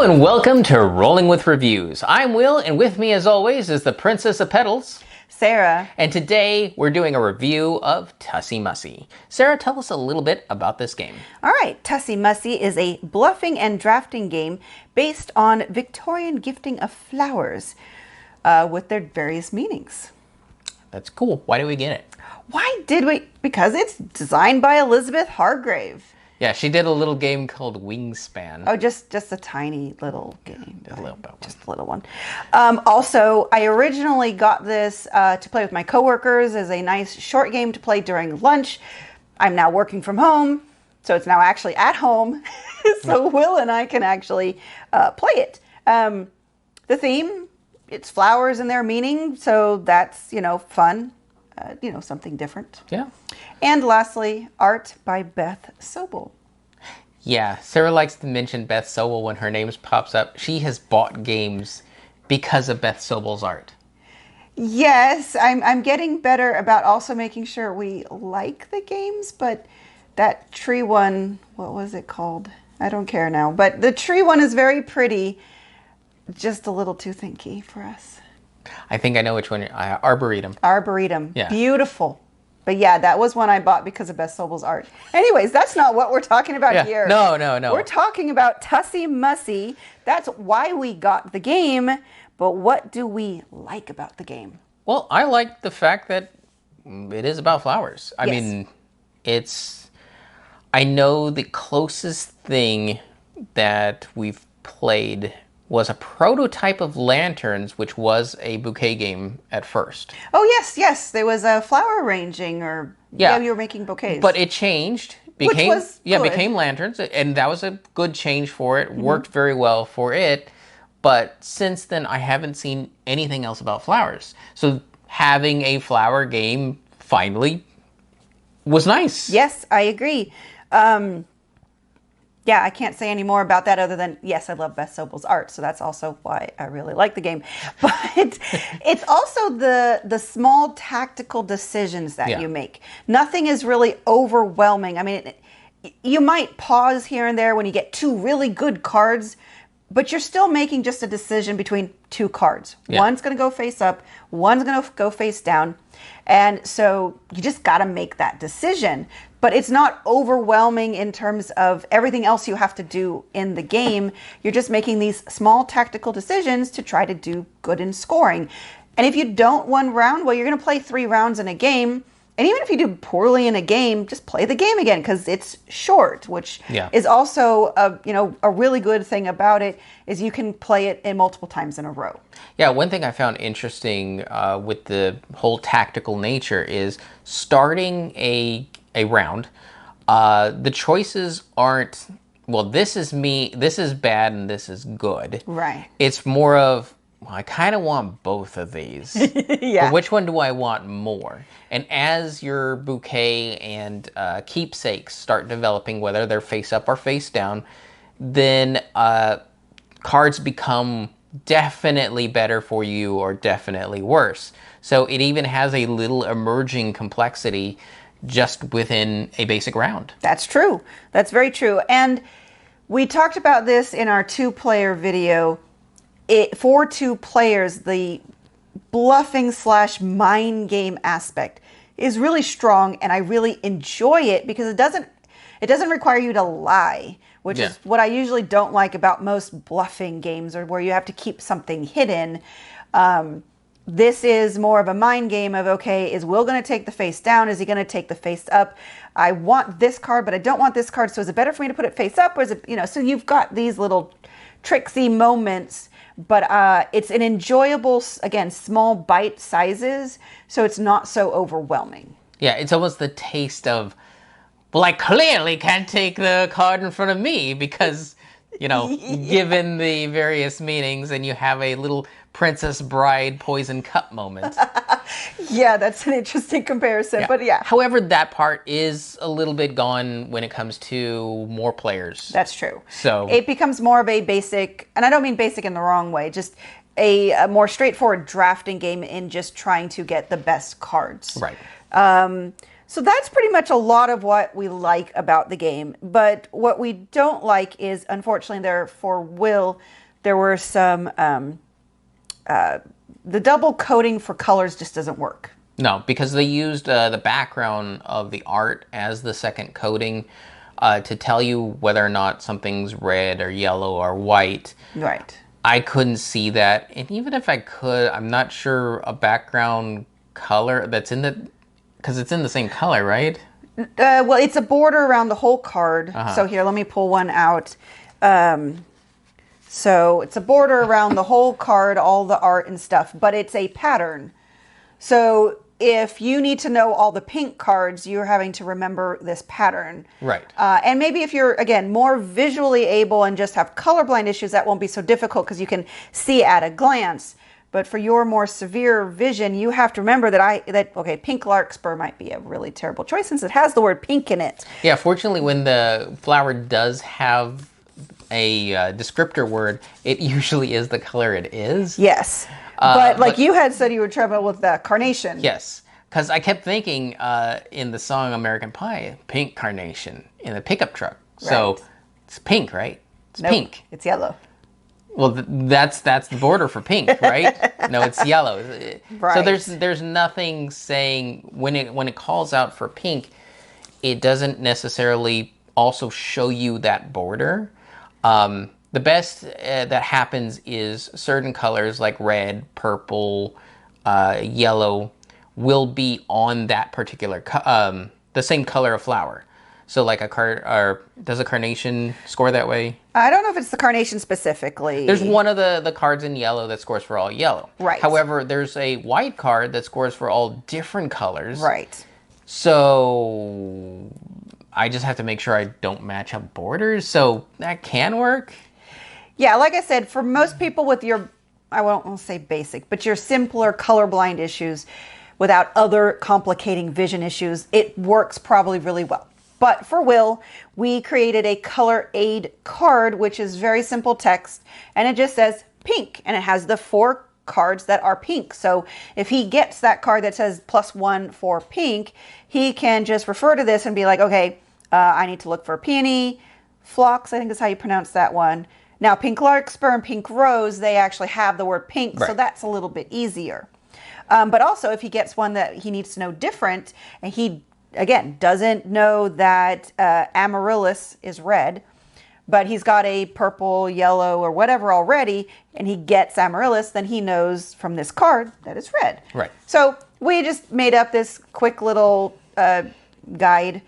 Hello and welcome to Rolling with Reviews. I'm Will, and with me as always is the Princess of Petals, Sarah. And today we're doing a review of Tussie Mussie. Sarah, tell us a little bit about this game. All right, Tussie Mussie is a bluffing and drafting game based on Victorian gifting of flowers with their various meanings. That's cool. Why did we get it? Why did we? Because it's designed by Elizabeth Hargrave. Yeah, she did a little game called Wingspan. Oh, just a tiny little game. Just a little bit. Just a little one. Also, I originally got this to play with my coworkers as a nice short game to play during lunch. I'm now working from home, so it's now actually at home. So Will and I can actually play it. The theme, it's flowers and their meaning, so that's, fun. Something different. Yeah. And lastly, art by Beth Sobel. Yeah, Sarah likes to mention Beth Sobel when her name pops up. She has bought games because of Beth Sobel's art. Yes, I'm getting better about also making sure we like the games, but that tree one, what was it called? I don't care now. But the tree one is very pretty, just a little too thinky for us. I think I know which one. Arboretum. Arboretum. Yeah. Beautiful. But yeah, that was one I bought because of Beth Sobel's art. Anyways, that's not what we're talking about here. No. We're talking about Tussie Mussie. That's why we got the game. But what do we like about the game? Well, I like the fact that it is about flowers. I mean, I know the closest thing that we've played was a prototype of Lanterns, which was a bouquet game at first. Oh, yes. There was a flower arranging or, you were making bouquets. But it changed. Which was good. Became Lanterns, and that was a good change for it. Worked very well for it. But since then, I haven't seen anything else about flowers. So having a flower game finally was nice. Yes, I agree. Yeah, I can't say any more about that other than, yes, I love Beth Sobel's art, so that's also why I really like the game. But it's also the small tactical decisions that you make. Nothing is really overwhelming. I mean, you might pause here and there when you get two really good cards, but you're still making just a decision between two cards. Yeah. One's going to go face up, one's going to go face down. And so you just got to make that decision. But it's not overwhelming in terms of everything else you have to do in the game. You're just making these small tactical decisions to try to do good in scoring. And if you don't one round, well, you're going to play 3 rounds in a game. And even if you do poorly in a game, just play the game again because it's short, which is also a really good thing about it is you can play it in multiple times in a row. Yeah, one thing I found interesting with the whole tactical nature is starting a round. The choices aren't, well, this is bad and this is good. Right. It's more of, well, I kind of want both of these. Yeah. But which one do I want more? And as your bouquet and keepsakes start developing, whether they're face up or face down, then cards become definitely better for you or definitely worse. So it even has a little emerging complexity just within a basic round. That's true. That's very true. And we talked about this in our 2-player video. For 2 players, the bluffing / mind game aspect is really strong, and I really enjoy it because it doesn't require you to lie, which is what I usually don't like about most bluffing games, or where you have to keep something hidden. This is more of a mind game of, okay, is Will going to take the face down? Is he going to take the face up? I want this card, but I don't want this card. So is it better for me to put it face up? Or is it, so you've got these little tricksy moments, but it's an enjoyable, again, small bite sizes. So it's not so overwhelming. Yeah, it's almost the taste of, well, I clearly can't take the card in front of me because, given the various meanings, and you have a little Princess Bride poison cup moment. Yeah, that's an interesting comparison, but yeah. However, that part is a little bit gone when it comes to more players. That's true. So it becomes more of a basic, and I don't mean basic in the wrong way, just a more straightforward drafting game in just trying to get the best cards. Right. So that's pretty much a lot of what we like about the game. But what we don't like is, unfortunately, there for Will, there were some, the double coding for colors just doesn't work. No, because they used the background of the art as the second coating to tell you whether or not something's red or yellow or white. Right. I couldn't see that. And even if I could, I'm not sure a background color that's in the... Because it's in the same color, right? Well, it's a border around the whole card. So here, let me pull one out. So it's a border around the whole card, all the art and stuff, but it's a pattern. So if you need to know all the pink cards, you're having to remember this pattern. Right. And maybe if you're, again, more visually able and just have colorblind issues, that won't be so difficult because you can see at a glance. But for your more severe vision, you have to remember that pink larkspur might be a really terrible choice since it has the word pink in it. Yeah, fortunately, when the flower does have a descriptor word, it usually is the color it is. Yes. But you had said you were trouble with the carnation. Yes, because I kept thinking in the song American Pie, pink carnation in the pickup truck. So it's pink, right? It's pink. It's yellow. Well, that's the border for pink, right? No, it's yellow. Right. So there's nothing saying when it calls out for pink, it doesn't necessarily also show you that border. The best that happens is certain colors like red, purple, yellow will be on that particular the same color of flower. So like does a carnation score that way? I don't know if it's the carnation specifically. There's one of the cards in yellow that scores for all yellow. Right. However, there's a white card that scores for all different colors. Right. So I just have to make sure I don't match up borders. So that can work. Yeah, like I said, for most people with your, I won't say basic, but your simpler colorblind issues without other complicating vision issues, it works probably really well. But for Will, we created a color aid card, which is very simple text, and it just says pink, and it has the 4 cards that are pink. So if he gets that card that says +1 for pink, he can just refer to this and be like, okay, I need to look for peony, phlox, I think is how you pronounce that one. Now, pink larkspur and pink rose, they actually have the word pink, so that's a little bit easier. But also, if he gets one that he needs to know different, and he again, doesn't know that amaryllis is red, but he's got a purple, yellow, or whatever already, and he gets amaryllis, then he knows from this card that it's red. Right. So we just made up this quick little guide.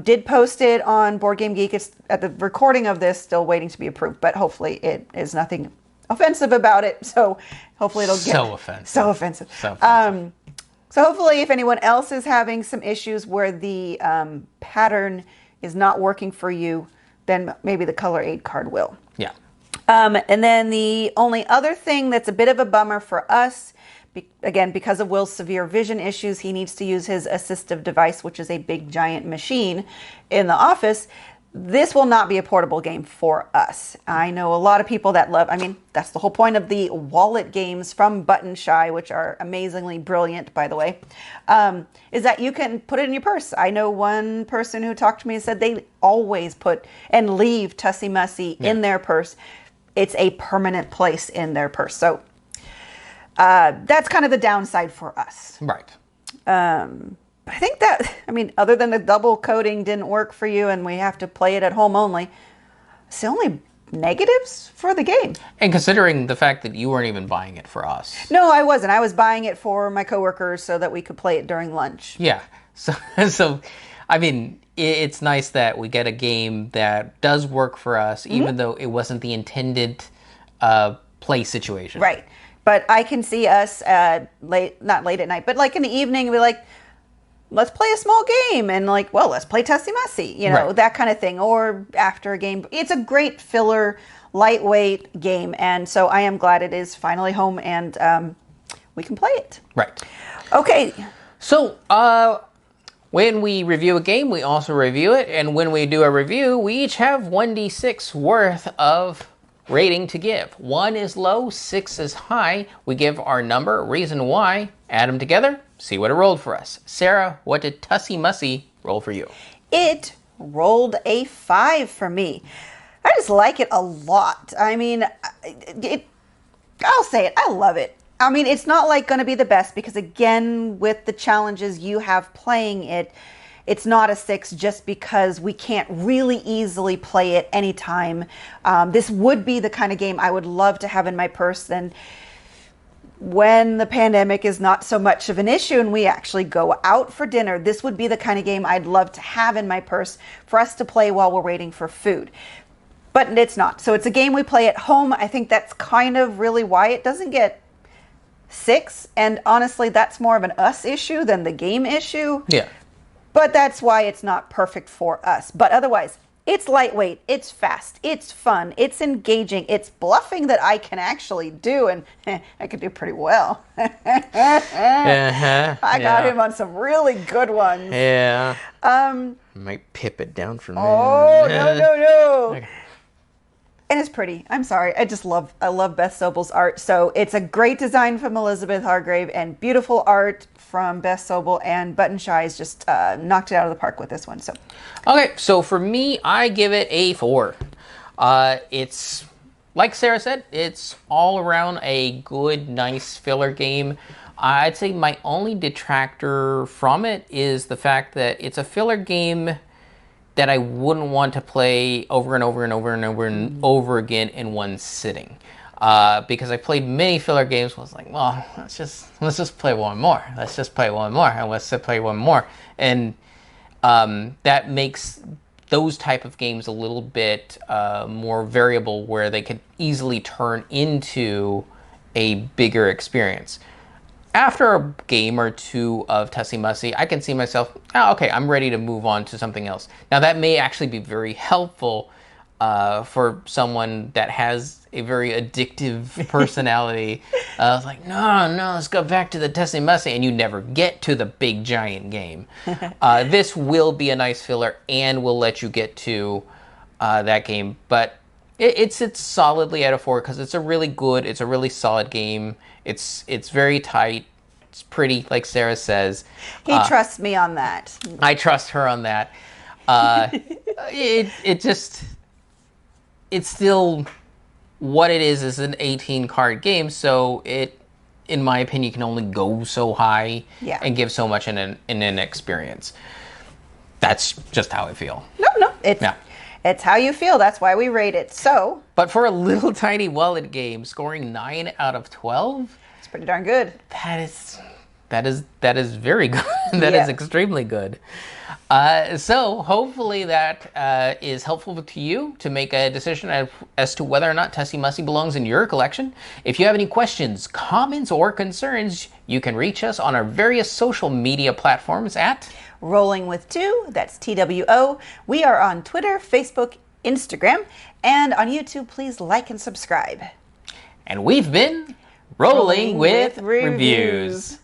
Did post it on Board Game Geek. It's at the recording of this, still waiting to be approved, but hopefully it is nothing offensive about it. So hopefully it'll get so offensive. So offensive. So hopefully if anyone else is having some issues where the pattern is not working for you, then maybe the color aid card will. Yeah. And then the only other thing that's a bit of a bummer for us, again, because of Will's severe vision issues, he needs to use his assistive device, which is a big giant machine in the office. This will not be a portable game for us. I know a lot of people that love, I mean, that's the whole point of the wallet games from Button Shy, which are amazingly brilliant, by the way, is that you can put it in your purse. I know one person who talked to me and said they always put and leave Tussie Mussie in their purse. It's a permanent place in their purse. So that's kind of the downside for us. Right. I think that, I mean, other than the double coating didn't work for you and we have to play it at home only, it's the only negatives for the game. And considering the fact that you weren't even buying it for us. No, I wasn't. I was buying it for my coworkers so that we could play it during lunch. Yeah. So I mean, it's nice that we get a game that does work for us, even though it wasn't the intended play situation. Right. But I can see us not late at night, but like in the evening, we're like, let's play a small game, and like, well, let's play Tussie Mussie, you know, that kind of thing, or after a game. It's a great filler, lightweight game, and so I am glad it is finally home, and we can play it. Right. Okay. So, when we review a game, we also review it, and when we do a review, we each have 1d6 worth of rating to give. 1 is low, 6 is high. We give our number, reason why, add them together, see what it rolled for us. Sarah, what did Tussie Mussie roll for you? It rolled a 5 for me. I just like it a lot. I mean, I'll say it. I love it. I mean, it's not like going to be the best because, again, with the challenges you have playing it, it's not a 6 just because we can't really easily play it anytime. This would be the kind of game I would love to have in my purse. And when the pandemic is not so much of an issue and we actually go out for dinner, this would be the kind of game I'd love to have in my purse for us to play while we're waiting for food. But it's not. So it's a game we play at home. I think that's kind of really why it doesn't get 6. And honestly, that's more of an us issue than the game issue. Yeah. But that's why it's not perfect for us. But otherwise, it's lightweight, it's fast, it's fun, it's engaging, it's bluffing that I can actually do, and I can do pretty well. I got him on some really good ones. Yeah. Might pip it down from there. Oh, no. Okay. And it's pretty. I'm sorry. I love Beth Sobel's art. So it's a great design from Elizabeth Hargrave and beautiful art from Beth Sobel, and Button Shy's just knocked it out of the park with this one. So, okay, so for me, I give it a 4. It's, like Sarah said, it's all around a good, nice filler game. I'd say my only detractor from it is the fact that it's a filler game that I wouldn't want to play over and over and over and over and over again in one sitting. Because I played many filler games, was like, well, let's just play one more. Let's just play one more, and let's just play one more. And that makes those type of games a little bit more variable, where they could easily turn into a bigger experience. After a game or two of Tussie Mussie, I can see myself, okay, I'm ready to move on to something else. Now, that may actually be very helpful for someone that has a very addictive personality. I was like, no, let's go back to the Tussie Mussie, and you never get to the big giant game. This will be a nice filler and will let you get to that game, but it sits solidly at a 4 because it's a really solid game. It's very tight. It's pretty, like Sarah says. He trusts me on that. I trust her on that. It's still what it is an 18 card game, so it, in my opinion, can only go so high and give so much in an experience. That's just how I feel. No, it's how you feel. That's why we rate it. So, but for a little tiny wallet game, scoring 9 out of 12, it's pretty darn good. That is very good. That is extremely good. So hopefully that is helpful to you to make a decision as to whether or not Tussie Mussie belongs in your collection. If you have any questions, comments, or concerns, you can reach us on our various social media platforms at Rolling with 2, that's TWO. We are on Twitter, Facebook, Instagram, and on YouTube. Please like and subscribe. And we've been Rolling with Reviews.